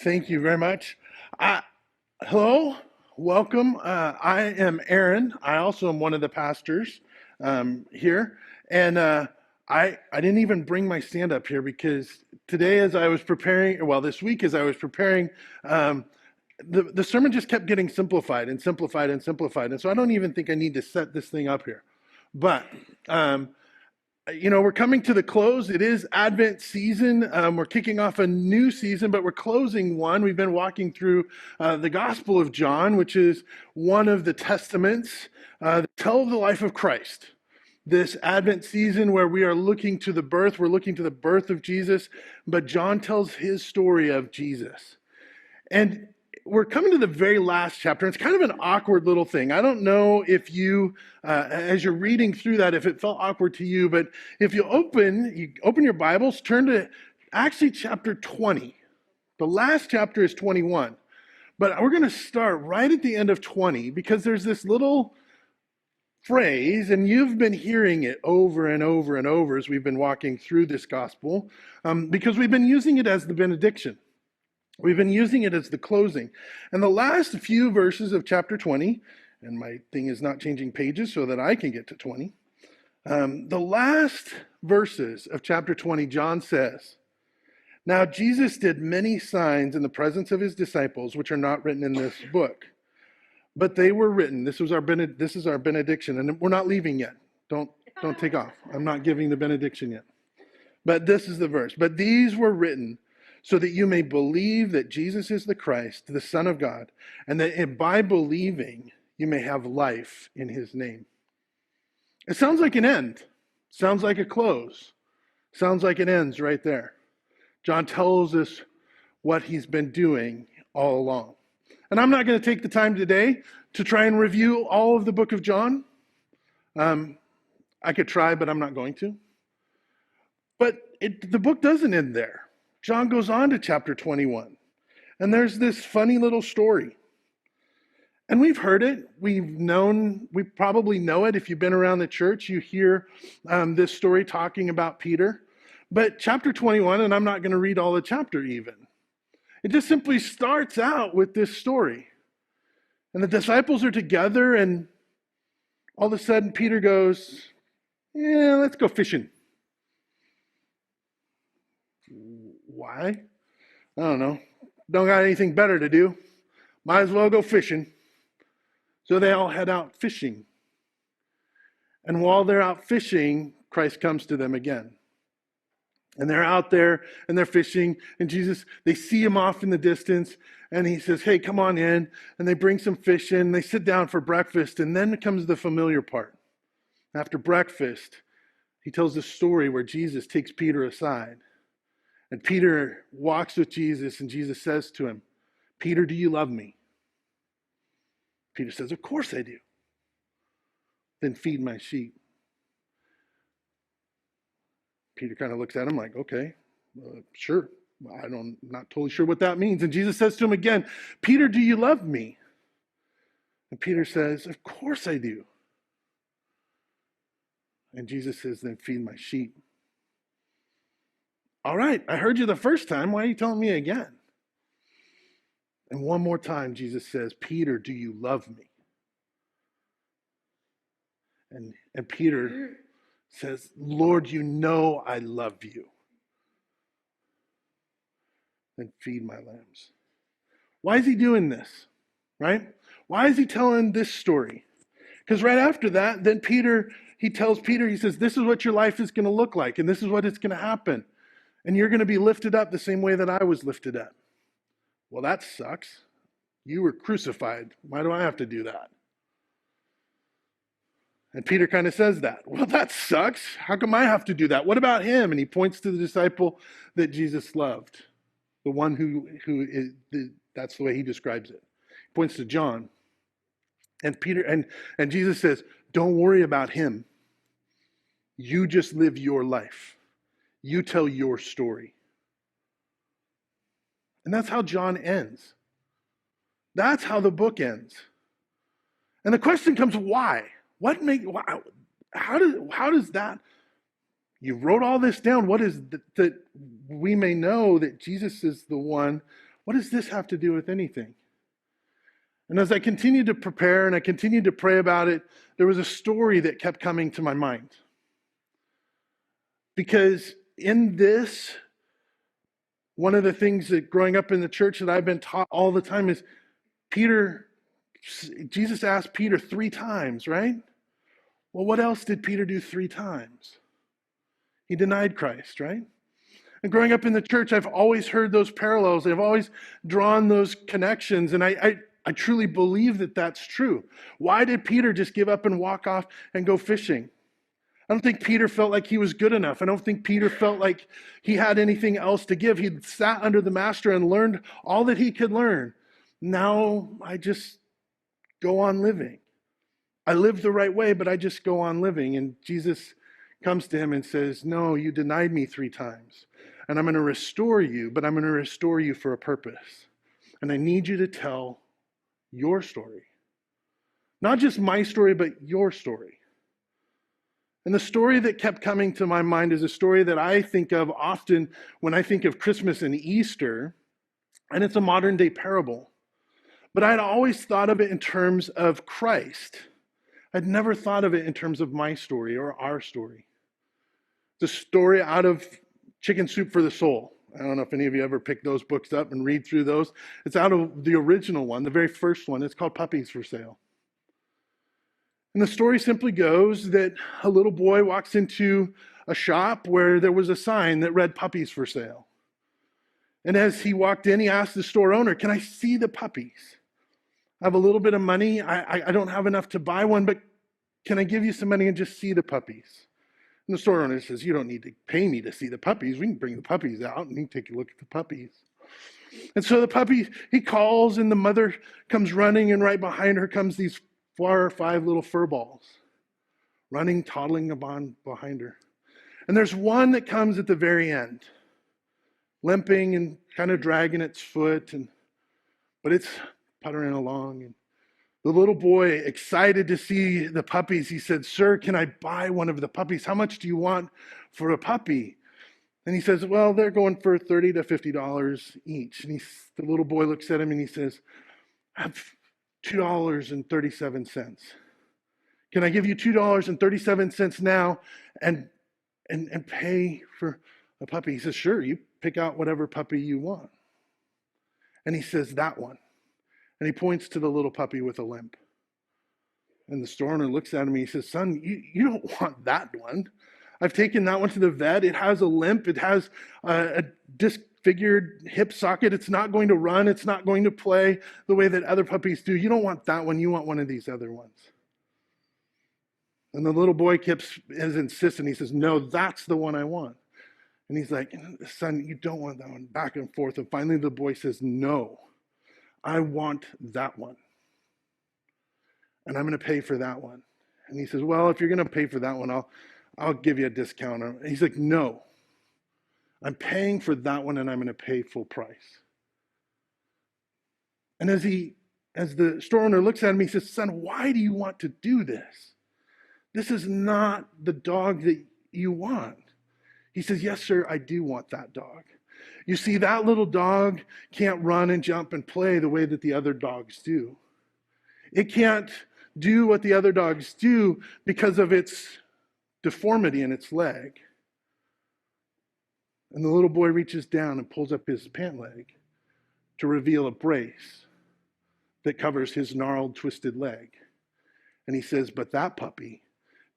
Thank you very much. Uh, Hello, welcome. I am Aaron. I also am one of the pastors here, and I didn't even bring my stand up here because today, as I was preparing, well, this week as I was preparing, um, the sermon just kept getting simplified and simplified and simplified, and so I don't even think I need to set this thing up here, but. Um, we're coming to the close. It is Advent season. We're kicking off a new season, but we're closing one. We've been walking through the Gospel of John, which is one of the testaments that tell the life of Christ. This Advent season where we are looking to the birth, we're looking to the birth of Jesus, but John tells his story of Jesus. And we're coming to the very last chapter. It's kind of an awkward little thing. I don't know if you, as you're reading through that, if it felt awkward to you, but if you open your Bibles, turn to actually chapter 20. The last chapter is 21. But we're going to start right at the end of 20 because there's this little phrase, and you've been hearing it over and over and over as we've been walking through this gospel, because we've been using it as the benediction. We've been using it as the closing. And the last few verses of chapter 20, and my thing is not changing pages so that I can get to 20. The last verses of chapter 20, John says, "Now Jesus did many signs in the presence of his disciples, which are not written in this book. But they were written." This is our benediction, and we're not leaving yet. Don't take off. I'm not giving the benediction yet. But this is the verse. "But these were written so that you may believe that Jesus is the Christ, the Son of God, and that by believing you may have life in his name." It sounds like an end. Sounds like a close. Sounds like it ends right there. John tells us what he's been doing all along. And I'm not going to take the time today to try and review all of the book of John. I could try, but I'm not going to. But the book doesn't end there. John goes on to chapter 21, and there's this funny little story. And we've heard it. We probably know it. If you've been around the church, you hear this story talking about Peter. But chapter 21, and I'm not going to read all the chapter even, it just simply starts out with this story. And the disciples are together, and all of a sudden Peter goes, "Yeah, let's go fishing." Why? I don't know. Don't got anything better to do. Might as well go fishing. So they all head out fishing. And while they're out fishing, Christ comes to them again. And they're out there and they're fishing, and they see him off in the distance, and he says, "Hey, come on in." And they bring some fish in, they sit down for breakfast, and then comes the familiar part. After breakfast, he tells the story where Jesus takes Peter aside. And Peter walks with Jesus, and Jesus says to him, "Peter, do you love me?" Peter says, "Of course I do." "Then feed my sheep." Peter kind of looks at him like, "Okay, sure. I'm not totally sure what that means." And Jesus says to him again, "Peter, do you love me?" And Peter says, "Of course I do." And Jesus says, "Then feed my sheep." "All right, I heard you the first time. Why are you telling me again?" And one more time, Jesus says, "Peter, do you love me?" And Peter says, "Lord, you know I love you." "Then feed my lambs." Why is he doing this? Right? Why is he telling this story? Because right after that, then he tells Peter, he says, "This is what your life is going to look like, and this is what it's going to happen. And you're going to be lifted up the same way that I was lifted up." "Well, that sucks. You were crucified. Why do I have to do that?" And Peter kind of says that. "Well, that sucks. How come I have to do that? What about him?" And he points to the disciple that Jesus loved. The one that's the way he describes it. He points to John. And Jesus says, "Don't worry about him. You just live your life. You tell your story." And that's how John ends. That's how the book ends. And the question comes, why? How does that? You wrote all this down. What is that we may know that Jesus is the one What does this have to do with anything? And as I continued to prepare and I continued to pray about it, there was a story that kept coming to my mind. Because in this, one of the things that growing up in the church that I've been taught all the time is Jesus asked Peter 3 times, right? Well, what else did Peter do 3 times? He denied Christ, right? And growing up in the church, I've always heard those parallels. I've always drawn those connections. And I truly believe that that's true. Why did Peter just give up and walk off and go fishing? I don't think Peter felt like he was good enough. I don't think Peter felt like he had anything else to give. He'd sat under the master and learned all that he could learn. Now I just go on living. I live the right way, but I just go on living. And Jesus comes to him and says, no, you denied me 3 times. And I'm going to restore you, but I'm going to restore you for a purpose. And I need you to tell your story. Not just my story, but your story. And the story that kept coming to my mind is a story that I think of often when I think of Christmas and Easter, and it's a modern day parable. But I'd always thought of it in terms of Christ. I'd never thought of it in terms of my story or our story. The story out of Chicken Soup for the Soul. I don't know if any of you ever picked those books up and read through those. It's out of the original one, the very first one. It's called Puppies for Sale. And the story simply goes that a little boy walks into a shop where there was a sign that read puppies for sale. And as he walked in, he asked the store owner, can I see the puppies? I have a little bit of money. I don't have enough to buy one, but can I give you some money and just see the puppies? And the store owner says, you don't need to pay me to see the puppies. We can bring the puppies out and you can take a look at the puppies. And so the puppy, he calls and the mother comes running, and right behind her comes these 4 or 5 little fur balls running, toddling behind her. And there's one that comes at the very end, limping and kind of dragging its foot, but it's puttering along. And the little boy, excited to see the puppies, he said, sir, can I buy one of the puppies? How much do you want for a puppy? And he says, well, they're going for $30 to $50 each. And the little boy looks at him and he says, I have $2.37. Can I give you $2.37 now and pay for a puppy? He says, sure, you pick out whatever puppy you want. And he says, that one. And he points to the little puppy with a limp. And the store owner looks at him and he says, son, you don't want that one. I've taken that one to the vet. It has a limp. It has a disfigured hip socket. It's not going to run. It's not going to play the way that other puppies do. You don't want that one. You want one of these other ones. And the little boy is insistent. He says, no, that's the one I want. And he's like, son, you don't want that one. Back and forth. And finally the boy says, no, I want that one. And I'm going to pay for that one. And he says, well, if you're going to pay for that one, I'll give you a discount. And he's like, no, I'm paying for that one and I'm going to pay full price. And as the store owner looks at him, he says, son, why do you want to do this? This is not the dog that you want. He says, yes, sir, I do want that dog. You see, that little dog can't run and jump and play the way that the other dogs do. It can't do what the other dogs do because of its deformity in its leg. And the little boy reaches down and pulls up his pant leg to reveal a brace that covers his gnarled, twisted leg. And he says, but that puppy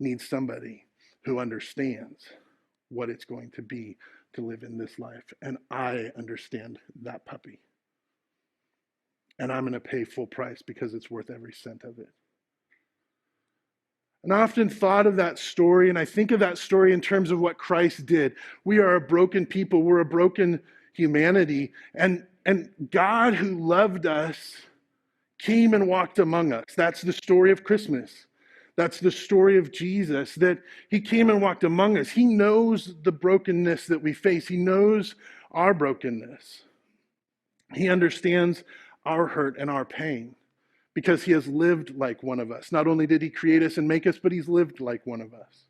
needs somebody who understands what it's going to be to live in this life. And I understand that puppy. And I'm going to pay full price because it's worth every cent of it. And I often thought of that story, and I think of that story in terms of what Christ did. We are a broken people. We're a broken humanity. And God, who loved us, came and walked among us. That's the story of Christmas. That's the story of Jesus, that he came and walked among us. He knows the brokenness that we face. He knows our brokenness. He understands our hurt and our pain because he has lived like one of us. Not only did he create us and make us, but he's lived like one of us.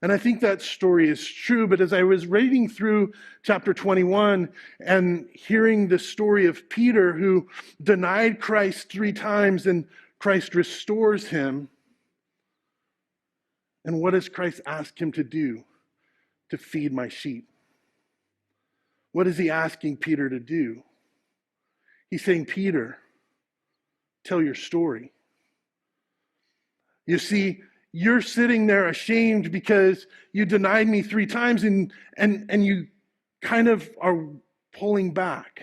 And I think that story is true, but as I was reading through chapter 21 and hearing the story of Peter who denied Christ 3 times and Christ restores him, and what does Christ ask him to do? To feed my sheep. What is he asking Peter to do? He's saying, Peter, tell your story. You see, you're sitting there ashamed because you denied me 3 times and you kind of are pulling back.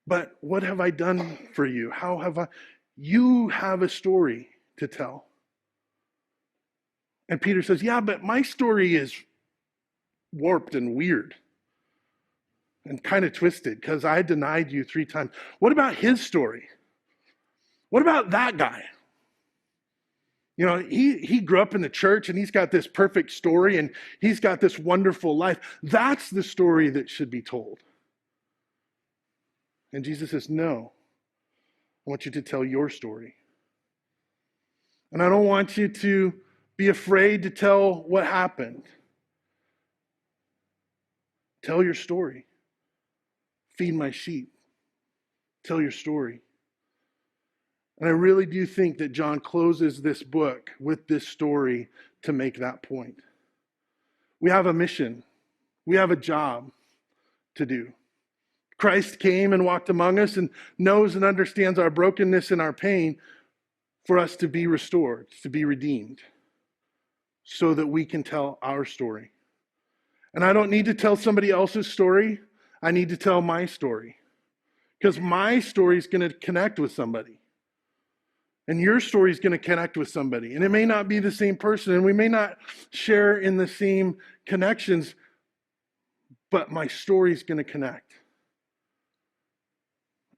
But what have I done for you? How have I? You have a story to tell. And Peter says, yeah, but my story is warped and weird and kind of twisted because I denied you 3 times. What about his story? What about that guy? You know, he grew up in the church and he's got this perfect story and he's got this wonderful life. That's the story that should be told. And Jesus says, no, I want you to tell your story. And I don't want you to be afraid to tell what happened. Tell your story. Feed my sheep. Tell your story. And I really do think that John closes this book with this story to make that point. We have a mission. We have a job to do. Christ came and walked among us and knows and understands our brokenness and our pain for us to be restored, to be redeemed, so that we can tell our story. And I don't need to tell somebody else's story. I need to tell my story. Because my story is going to connect with somebody. And your story is going to connect with somebody. And it may not be the same person, and we may not share in the same connections, but my story is going to connect.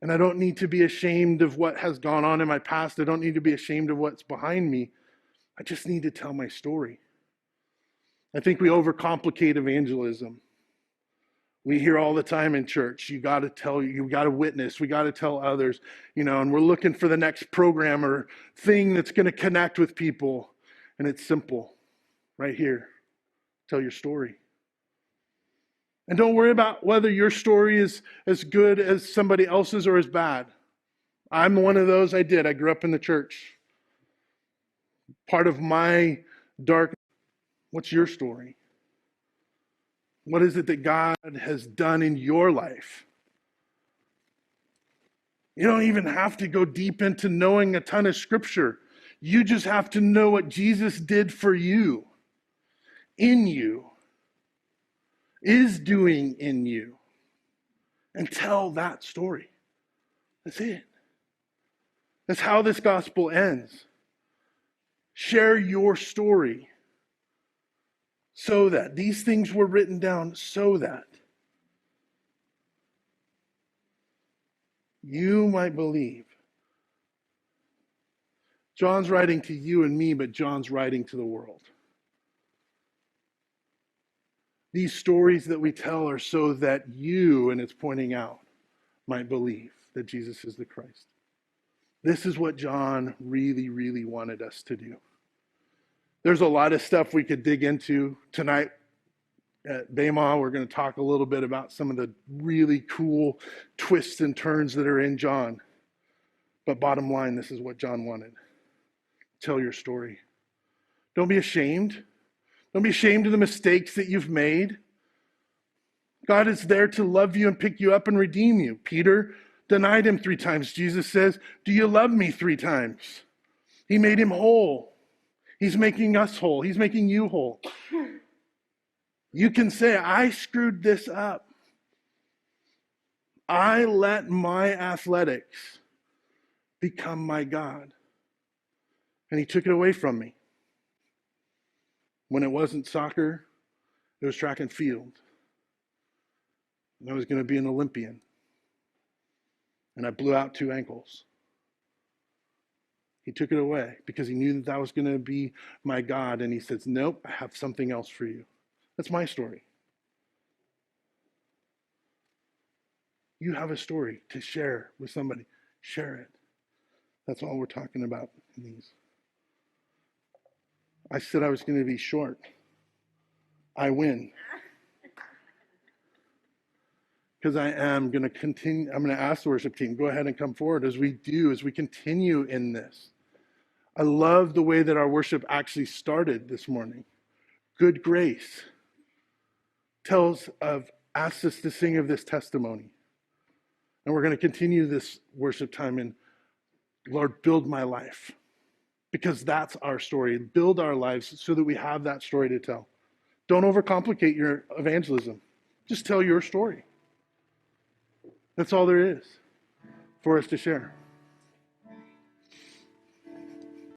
And I don't need to be ashamed of what has gone on in my past. I don't need to be ashamed of what's behind me. I just need to tell my story. I think we overcomplicate evangelism. We hear all the time in church, you got to witness, we got to tell others, and we're looking for the next program or thing that's going to connect with people. And it's simple, right here. Tell your story. And don't worry about whether your story is as good as somebody else's or as bad. I'm one of those. I grew up in the church. Part of my dark, what's your story? What is it that God has done in your life? You don't even have to go deep into knowing a ton of scripture. You just have to know what Jesus did for you, in you, is doing in you, and tell that story. That's it. That's how this gospel ends. Share your story so that these things were written down so that you might believe. John's writing to you and me, but John's writing to the world. These stories that we tell are so that you, and it's pointing out, might believe that Jesus is the Christ. This is what John really, really wanted us to do. There's a lot of stuff we could dig into tonight. At Bema, we're going to talk a little bit about some of the really cool twists and turns that are in John. But bottom line, this is what John wanted. Tell your story. Don't be ashamed. Don't be ashamed of the mistakes that you've made. God is there to love you and pick you up and redeem you. Peter denied him 3 times. Jesus says, do you love me 3 times? He made him whole. He's making us whole. He's making you whole. You can say, I screwed this up. I let my athletics become my God. And he took it away from me. When it wasn't soccer, it was track and field. And I was going to be an Olympian. And I blew out 2 ankles. He took it away because he knew that was going to be my God. And he says, nope, I have something else for you. That's my story. You have a story to share with somebody. Share it. That's all we're talking about in these. I said I was going to be short. I win. Because I am going to continue, I'm going to ask the worship team, go ahead and come forward as we continue in this. I love the way that our worship actually started this morning. Good grace asks us to sing of this testimony. And we're going to continue this worship time in, Lord, build my life. Because that's our story. Build our lives so that we have that story to tell. Don't overcomplicate your evangelism. Just tell your story. That's all there is for us to share.